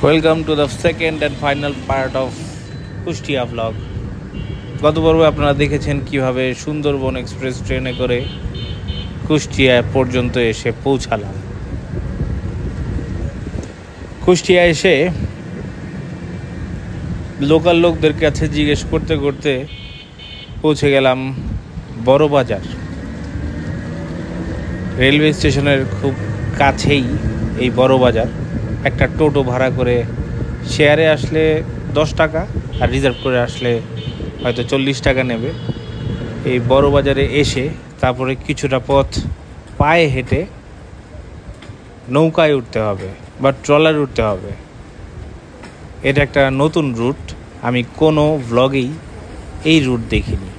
Welcome to the second and final part of Kushtia vlog। গত পর্বে আপনারা দেখেছেন কিভাবে সুন্দরবন এক্সপ্রেস ট্রেনে করে কুষ্টিয়া পর্যন্ত এসে পৌঁছালাম। কুষ্টিয়া এসে লোকাল লোকদের কাছে জিজ্ঞেস করতে করতে পৌঁছে গেলাম বড় বাজার। রেলওয়ে স্টেশনের খুব কাছেই এই বড় বাজার। একটা টোটো ভাড়া করে শেয়ারে আসলে 10 টাকা আর রিজার্ভ করে আসলে হয়তো 40 টাকা নেবে। এই বড় বাজারে এসে তারপরে কিছুটা পথ পায়ে হেঁটে নৌকায় উঠতে হবে বা ট্রলার উঠতে হবে। এটা একটা নতুন রুট, আমি কোনো ভ্লগেই এই রুট দেখিনি।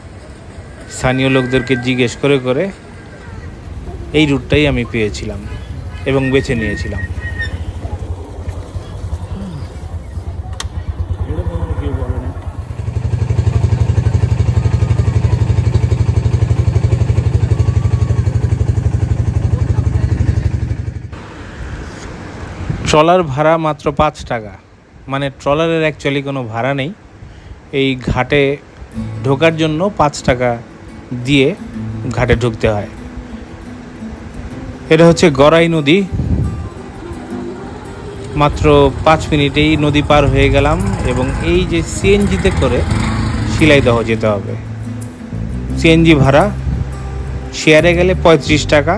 স্থানীয় লোকদেরকে জিজ্ঞেস করে করে এই রুটটাই আমি পেয়েছিলাম এবং বেছে নিয়েছিলাম। ট্রলার ভাড়া মাত্র 5 টাকা, মানে ট্রলারের অ্যাকচুয়ালি কোনো ভাড়া নেই। এই ঘাটে ঢোকার জন্য 5 টাকা দিয়ে ঘাটে ঢুকতে হয়। এটা হচ্ছে গড়াই নদী। মাত্র 5 মিনিটেই নদী পার হয়ে গেলাম এবং এই যে সিএনজিতে করে শিলাইদহ যেতে হবে। সিএনজি ভাড়া শেয়ারে গেলে 35 টাকা,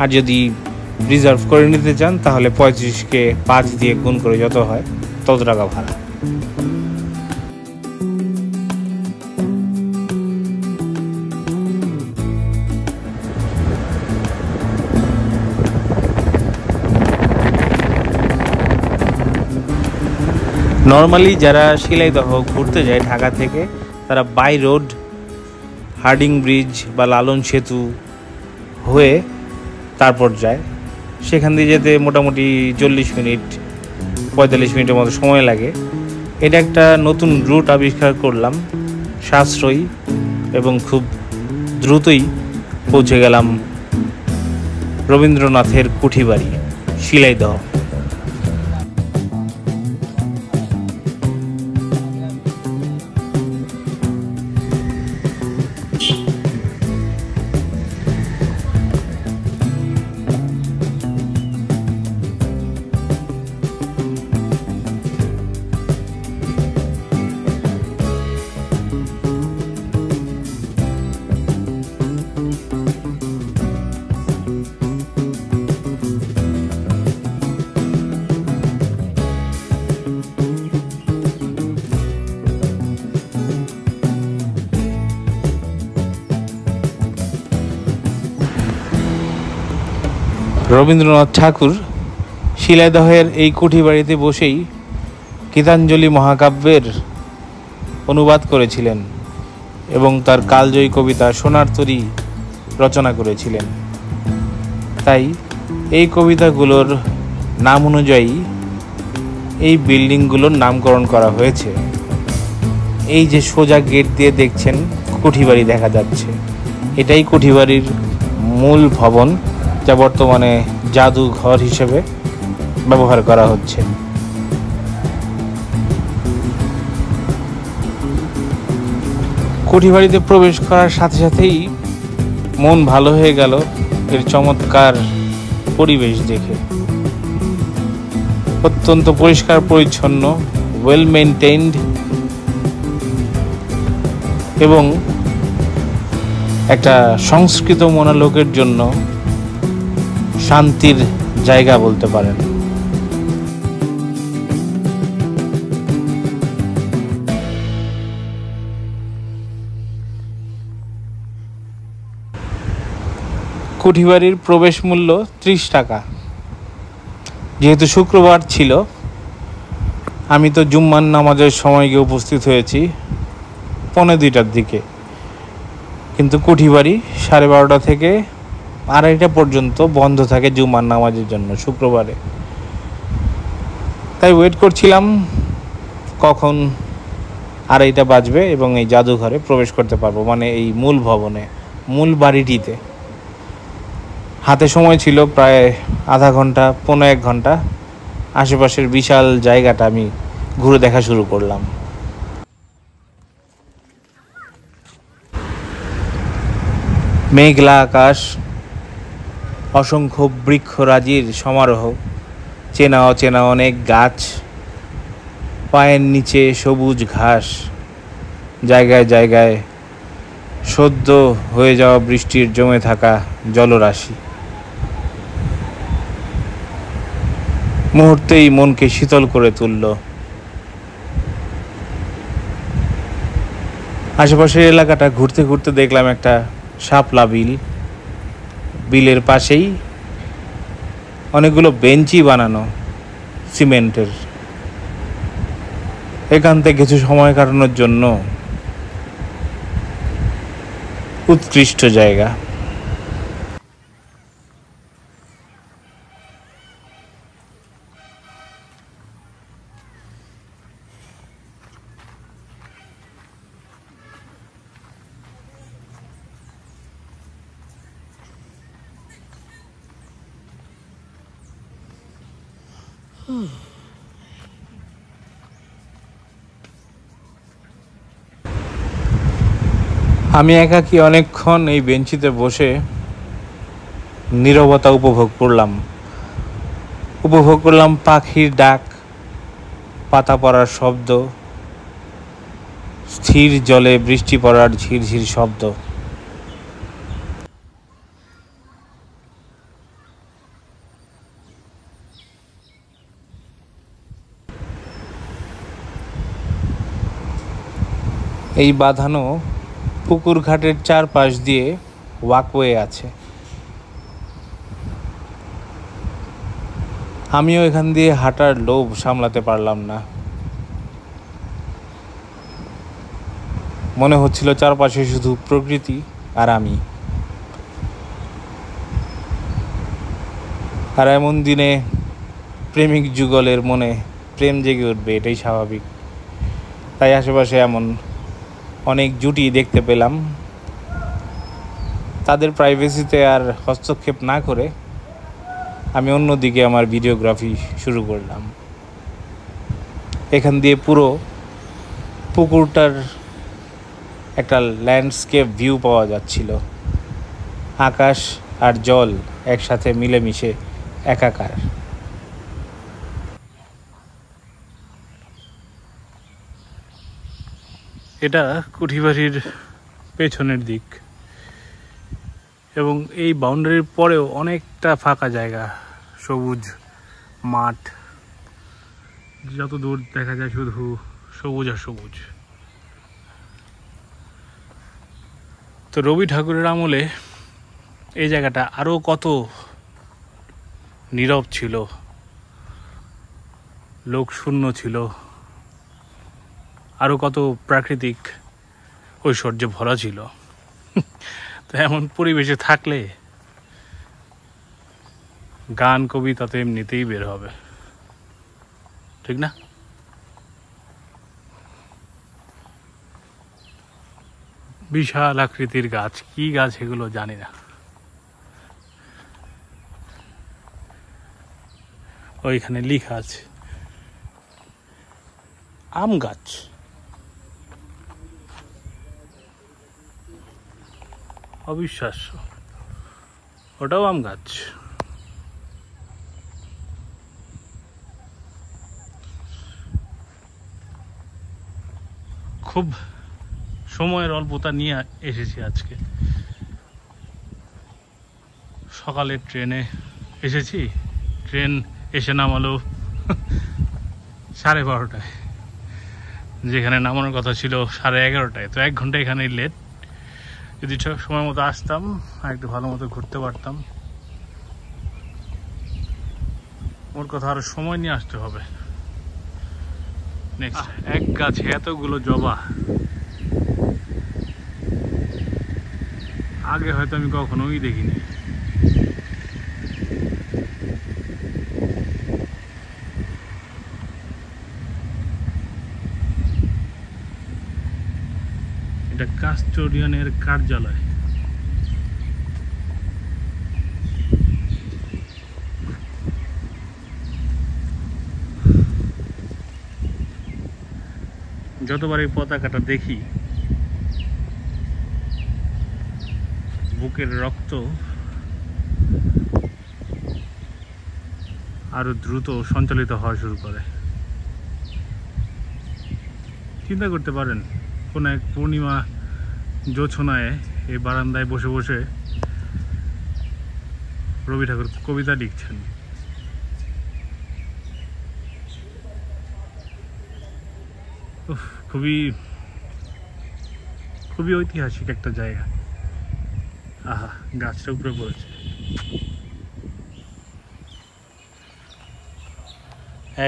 আর যদি রিজার্ভ করে নিতে চান তাহলে 35কে 5 দিয়ে গুণ করে যত হয় তত টাকা ভাড়া। নর্মালি যারা শিলাইদহ ঘুরতে যায় ঢাকা থেকে, তারা বাই রোড হার্ডিং ব্রিজ বা লালন সেতু হয়ে তারপর যায়। সেখান দিয়ে যেতে মোটামুটি 40 মিনিট 45 মিনিটের মতো সময় লাগে। এটা একটা নতুন রুট আবিষ্কার করলাম, সাশ্রয়ী এবং খুব দ্রুতই পৌঁছে গেলাম রবীন্দ্রনাথের কুঠিবাড়ি শিলাইদহ। রবীন্দ্রনাথ ঠাকুর শিলাইদহের এই কুঠিবাড়িতে বসেই গীতাঞ্জলি মহাকাব্যের অনুবাদ করেছিলেন এবং তার কালজয়ী কবিতা সোনার তরী রচনা করেছিলেন। তাই এই কবিতাগুলোর নাম অনুযায়ী এই বিল্ডিংগুলোর নামকরণ করা হয়েছে। এই যে সোজা গেট দিয়ে দেখছেন কুঠিবাড়ি দেখা যাচ্ছে, এটাই কুঠিবাড়ির মূল ভবন, যা বর্তমানে জাদুঘর হিসেবে ব্যবহার করা হচ্ছে। কুঠিবাড়িতে প্রবেশ করার সাথে সাথেই মন ভালো হয়ে গেল এর চমৎকার পরিবেশ দেখে। অত্যন্ত পরিষ্কার পরিচ্ছন্ন, ওয়েল মেইনটেইনড এবং একটা সংস্কৃত মনা লোকের জন্য শান্তির জায়গা বলতে পারেন। কুঠিবাড়ির প্রবেশ মূল্য 30 টাকা। যেহেতু শুক্রবার ছিল, আমি তো জুম্মার নামাজের সময় গিয়ে উপস্থিত হয়েছি 1:45টার দিকে, কিন্তু কুঠিবাড়ি 12:30 থেকে 2:30 পর্যন্ত বন্ধ থাকে জুম্মার নামাজের জন্য শুক্রবারে। তাই ওয়েট করছিলাম কখন 2:30 বাজবে এবং এই জাদুঘরে প্রবেশ করতে পারবো, মানে এই মূল ভবনে, মূল বাড়িটিতে। হাতে সময় ছিল প্রায় আধা ঘন্টা, 1.5 ঘন্টা। আশেপাশের বিশাল জায়গাটা আমি ঘুরে দেখা শুরু করলাম। মেঘলা আকাশ, অসংখ্য বৃক্ষরাজির সমারোহ, চেনা অচেনা অনেক গাছ, পায়ের নিচে সবুজ ঘাস, জায়গায় জায়গায় সদ্য হয়ে যাওয়া বৃষ্টির জমে থাকা জলরাশি। মুহূর্তেই মনকে শীতল করে তুলল। আশেপাশের এলাকাটা ঘুরতে ঘুরতে দেখলাম একটা শাপলা বিল। বিলের পাশেই অনেকগুলো বেঞ্চি বানানো সিমেন্টের। এখান থেকে কিছু সময় কাটানোর জন্য উৎকৃষ্ট জায়গা। আমি একাকী অনেকক্ষণ এই বেঞ্চিতে বসে নীরবতা উপভোগ করলাম পাখির ডাক, পাতা পড়ার শব্দ, স্থির জলে বৃষ্টি পড়ার ঝিরঝির শব্দ। এই বাঁধানো পুকুর ঘাটের চারপাশ দিয়ে ওয়াকওয়ে আছে। আমিও এখান দিয়ে হাঁটার লোভ সামলাতে পারলাম না। মনে হচ্ছিল চারপাশে শুধু প্রকৃতি আর আমি। আর এমন দিনে প্রেমিক যুগলের মনে প্রেম জেগে উঠবে, এটাই স্বাভাবিক। তাই আশেপাশে এমন অনেক জুটি দেখতে পেলাম। তাদের প্রাইভেসিতে আর হস্তক্ষেপ না করে আমি অন্যদিকে আমার ভিডিওগ্রাফি শুরু করলাম। এখান দিয়ে পুরো পুকুরটার একটা ল্যান্ডস্কেপ ভিউ পাওয়া যাচ্ছিল। আকাশ আর জল একসাথে মিলেমিশে একাকার। এটা কুঠিবাড়ির পেছনের দিক এবং এই বাউন্ডারির পরেও অনেকটা ফাঁকা জায়গা, সবুজ মাঠ, যত দূর দেখা যায় শুধু সবুজ আর সবুজ। তো রবি ঠাকুরের আমলে এই জায়গাটা আরো কত নীরব ছিল, লোকশূন্য ছিল, আরো কত প্রাকৃতিক ঐশ্বর্যে ভরা ছিল। তো এমন পরিবেশে থাকলে গান কবিতা তো এমনিতেই বের হবে, ঠিক না? বিশাল আকৃতির গাছ, কি গাছ এগুলো জানি না। ওইখানে লেখা আছে আম গাছ। অবিশ্বাস্য, ওটাও আম গাছ। খুব সময়ের অল্পতা নিয়ে এসেছি আজকে। সকালে ট্রেনে এসেছি, ট্রেন এসে নামালো 12:30টায়, যেখানে নামানোর কথা ছিল 11:30টায়। তো 1 ঘন্টা এখানেই লেট। যদি সময় মতো আসতাম আর একটু ভালো মতো ঘুরতে পারতাম। ওর কথা আরো সময় নিয়ে আসতে হবে। নেক্সট এক গাছে এতগুলো জবা, আগে হয়তো আমি কখনোই দেখিনি। এটা কাস্টোডিয়ানের কার্যালয়। যতবার এই পতাকাটা দেখি বুকের রক্ত আরো দ্রুত সঞ্চালিত হওয়া শুরু করে। চিন্তা করতে পারেন কোন এক পূর্ণিমা জোছনায় এই বারান্দায় বসে বসে রবি ঠাকুর কবিতা লিখছেন। খুবই খুবই ঐতিহাসিক একটা জায়গা। আহা, গাছটা উপরে পড়েছে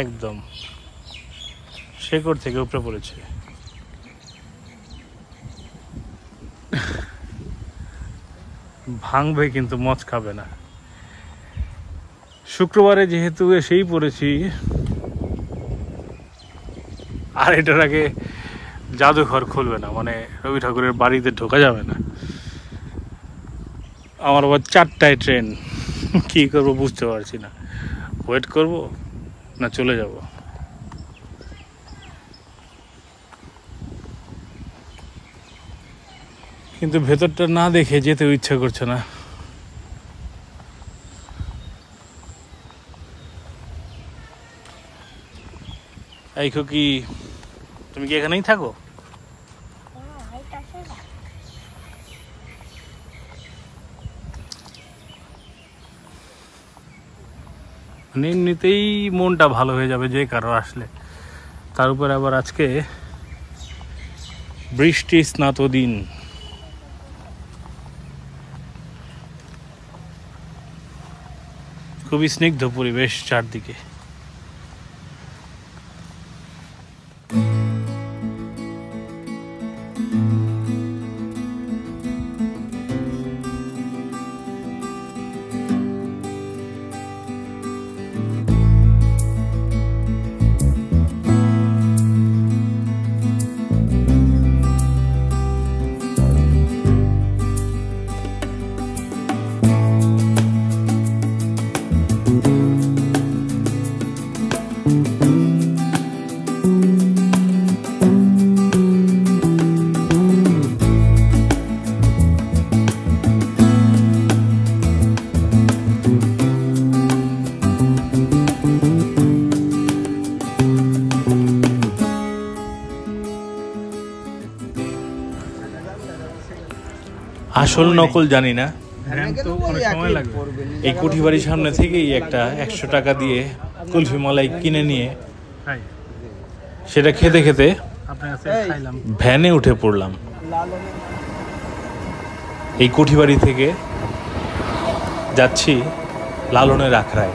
একদম শেকড় থেকে উপরে পড়েছে। ভাঙবে কিন্তু মচ খাবে না। শুক্রবারে যেহেতু এসেই পড়েছি, আর এটার আগে জাদুঘর খুলবে না, মানে রবি ঠাকুরের বাড়িতে ঢোকা যাবে না। আমার আবার 4টায় ট্রেন, কি করবো বুঝতে পারছি না। ওয়েট করব না চলে যাব। কিন্তু ভেতরটা না দেখে যেতেও ইচ্ছা করছে না। এই কি তুমি কি এখানেই থাকো? এমনিতেই মনটা ভালো হয়ে যাবে যে কারো আসলে, তার উপর আবার আজকে বৃষ্টি স্নাত দিন। খুবই স্নিগ্ধ পরিবেশ চারদিকে। আসল নকল জানি না, সময় লাগবে। এই কুঠিবাড়ির সামনে থেকেই একটা 100 টাকা দিয়ে কুলফি মালাই কিনে নিয়ে সেটা খেতে খেতে ভ্যানে উঠে পড়লাম। এই কুঠিবাড়ি থেকে যাচ্ছি লালনের আখড়ায়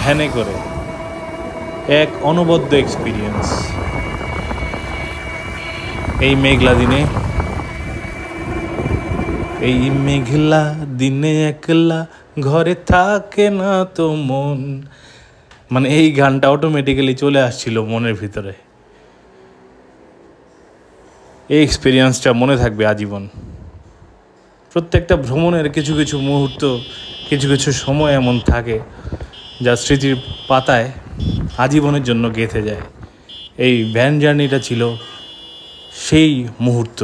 ভ্যানে করে। এক অনবদ্য এক্সপিরিয়েন্স। এই মেঘলা দিনে, এই মেঘলা দিনে একলা ঘরে থাকে না তো মন, মানে এই গানটা অটোমেটিক্যালি চলে আসছিল মনের ভিতরে। এই এক্সপিরিয়েন্সটা মনে থাকবে আজীবন। প্রত্যেকটা ভ্রমণের কিছু কিছু মুহূর্ত, কিছু কিছু সময় এমন থাকে যা স্মৃতির পাতায় আজীবনের জন্য গেঁথে যায়। এই ভ্যান জার্নিটা ছিল সেই মুহূর্ত।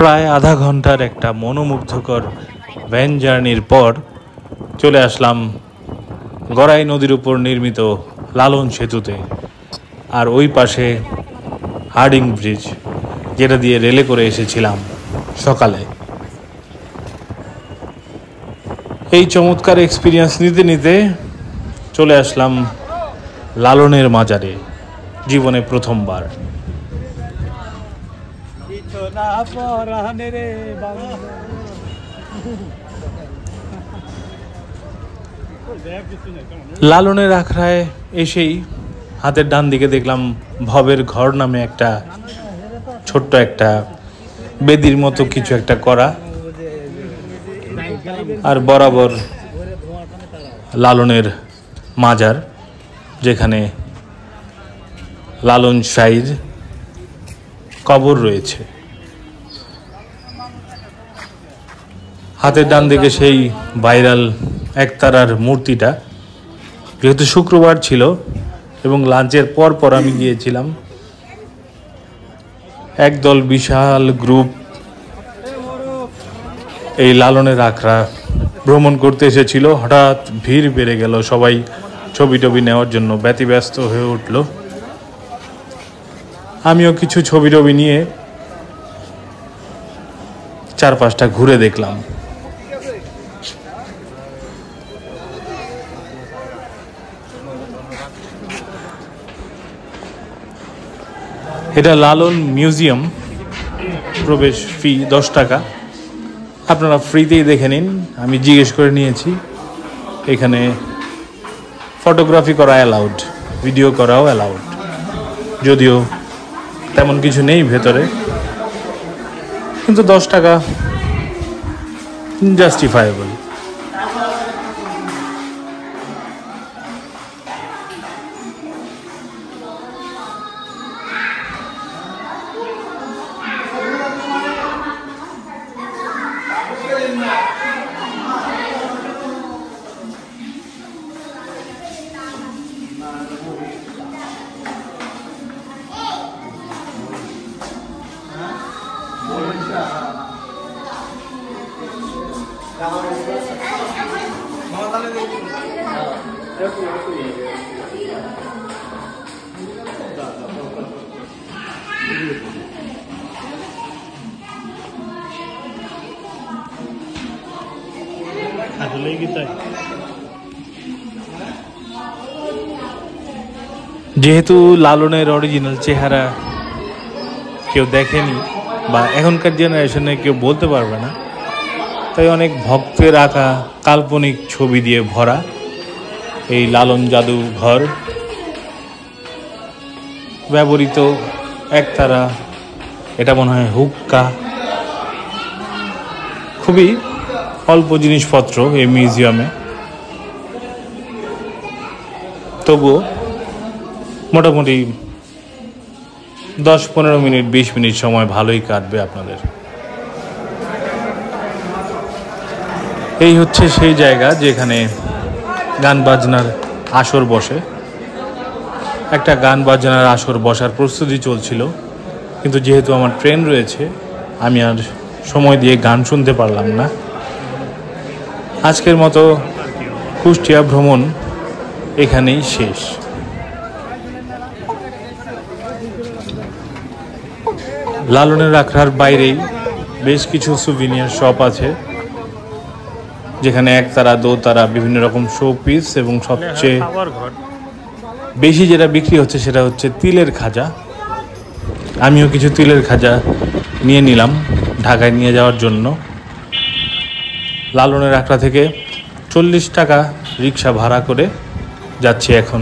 প্রায় আধা ঘন্টার একটা মনোমুগ্ধকর ভ্যান জার্নির পর চলে আসলাম গড়াই নদীর উপর নির্মিত লালন সেতুতে। আর ওই পাশে হার্ডিং ব্রিজ, যেটা দিয়ে রেলে করে এসেছিলাম সকালে। এই চমৎকার এক্সপিরিয়েন্স নিতে নিতে চলে আসলাম লালনের মাজারে, জীবনে প্রথমবার। লালনের আখড়ায় এসেই হাতের ডান দিকে দেখলাম ভবের ঘর নামে একটা ছোট্ট একটা বেদির মতো কিছু একটা করা, আর বরাবর লালনের মাজার, যেখানে লালন শাহীর কবর রয়েছে। হাতের ডান দিকে সেই ভাইরাল একতারার মূর্তিটা। যেহেতু শুক্রবার ছিল এবং লাঞ্চের পর আমি গিয়েছিলাম, একদল বিশাল গ্রুপ এই লালনের আখড়া ভ্রমণ করতে এসেছিল। হঠাৎ ভিড় বেড়ে গেল, সবাই ছবি টবি নেওয়ার জন্য ব্যতিব্যস্ত হয়ে উঠল। আমিও কিছু ছবি টবি নিয়ে চারপাশটা ঘুরে দেখলাম। এটা লালন মিউজিয়াম, প্রবেশ ফি 10 টাকা। আপনারা ফ্রিতেই দেখে নিন, আমি জিজ্ঞেস করে নিয়েছি। এখানে ফটোগ্রাফি করা অ্যালাউড, ভিডিও করাও অ্যালাউড, যদিও তেমন কিছু নেই ভেতরে, কিন্তু 10 টাকা জাস্টিফায়েবল। যেহেতু লালনের অরিজিনাল চেহারা কেউ দেখেনি বা এখনকার জেনারেশনে কেউ বলতে পারবে না, তাই অনেক ভক্তের আঁকা কাল্পনিক ছবি দিয়ে ভরা এই লালন জাদুঘর। ব্যবহৃত একতারা, এটা মনে হয় হুক্কা, খুবই অল্প জিনিসপত্র এই মিউজিয়ামে। তবুও মোটামুটি 10-15 মিনিট 20 মিনিট সময় ভালোই কাটবে আপনাদের। এই হচ্ছে সেই জায়গা যেখানে গান বাজনার আসর বসে। একটা গান বাজনার আসর বসার প্রস্তুতি চলছিল, কিন্তু যেহেতু আমার ট্রেন রয়েছে আমি আর সময় দিয়ে গান শুনতে পারলাম না। আজকের মতো কুষ্টিয়া ভ্রমণ এখানেই শেষ। লালনের আখড়ার বাইরেই বেশ কিছু সুভিনিয়ার শপ আছে, যেখানে একতারা, দোতারা, বিভিন্ন রকম শো পিস, এবং সবচেয়ে বেশি যেটা বিক্রি হচ্ছে সেটা হচ্ছে তিলের খাজা। আমিও কিছু তিলের খাজা নিয়ে নিলাম ঢাকায় নিয়ে যাওয়ার জন্য। লালনের আখড়া থেকে 40 টাকা রিক্সা ভাড়া করে যাচ্ছি এখন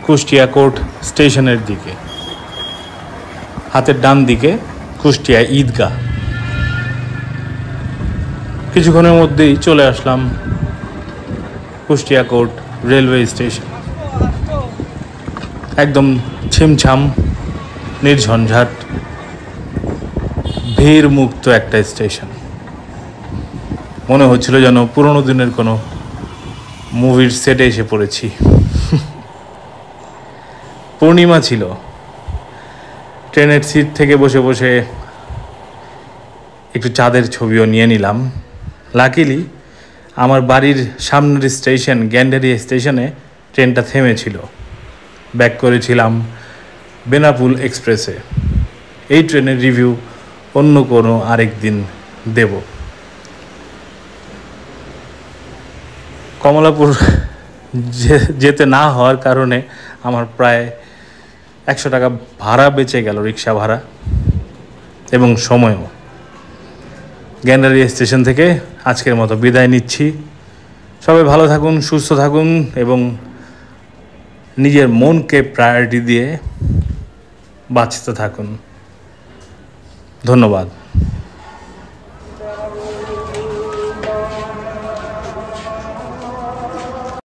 কুষ্টিয়া কোর্ট স্টেশনের দিকে। হাতের ডান দিকে কুষ্টিয়া ঈদগাহ। কিছুক্ষণের মধ্যেই চলে আসলাম কুষ্টিয়া কোর্ট রেলওয়ে স্টেশন। একদম ছিমছাম, নির্ঝঞ্ঝাট, ভিড় মুক্ত একটা স্টেশন। মনে হচ্ছিল যেন পুরোনো দিনের কোনো মুভির সেটে এসে পড়েছি। পূর্ণিমা ছিল। ট্রেনের সিট থেকে বসে বসে একটু চাঁদের ছবিও নিয়ে নিলাম। লাকিলি আমার বাড়ির সামনের স্টেশন গ্যান্ডারিয়া স্টেশনে ট্রেনটা থেমেছিল। ব্যাক করেছিলাম বেনাপুল এক্সপ্রেসে। এই ট্রেনের রিভিউ অন্য কোনো আরেক দিন দেব। কমলাপুর যেতে না হওয়ার কারণে আমার প্রায় 100 টাকা ভাড়া বেঁচে গেল, রিক্সা ভাড়া এবং সময়ও। গ্যান্ডারিয়া স্টেশন থেকে আজকের মতো বিদায় নিচ্ছি। সবাই ভালো থাকুন, সুস্থ থাকুন এবং নিজের মনকে প্রায়োরিটি দিয়ে বাঁচতে থাকুন। ধন্যবাদ।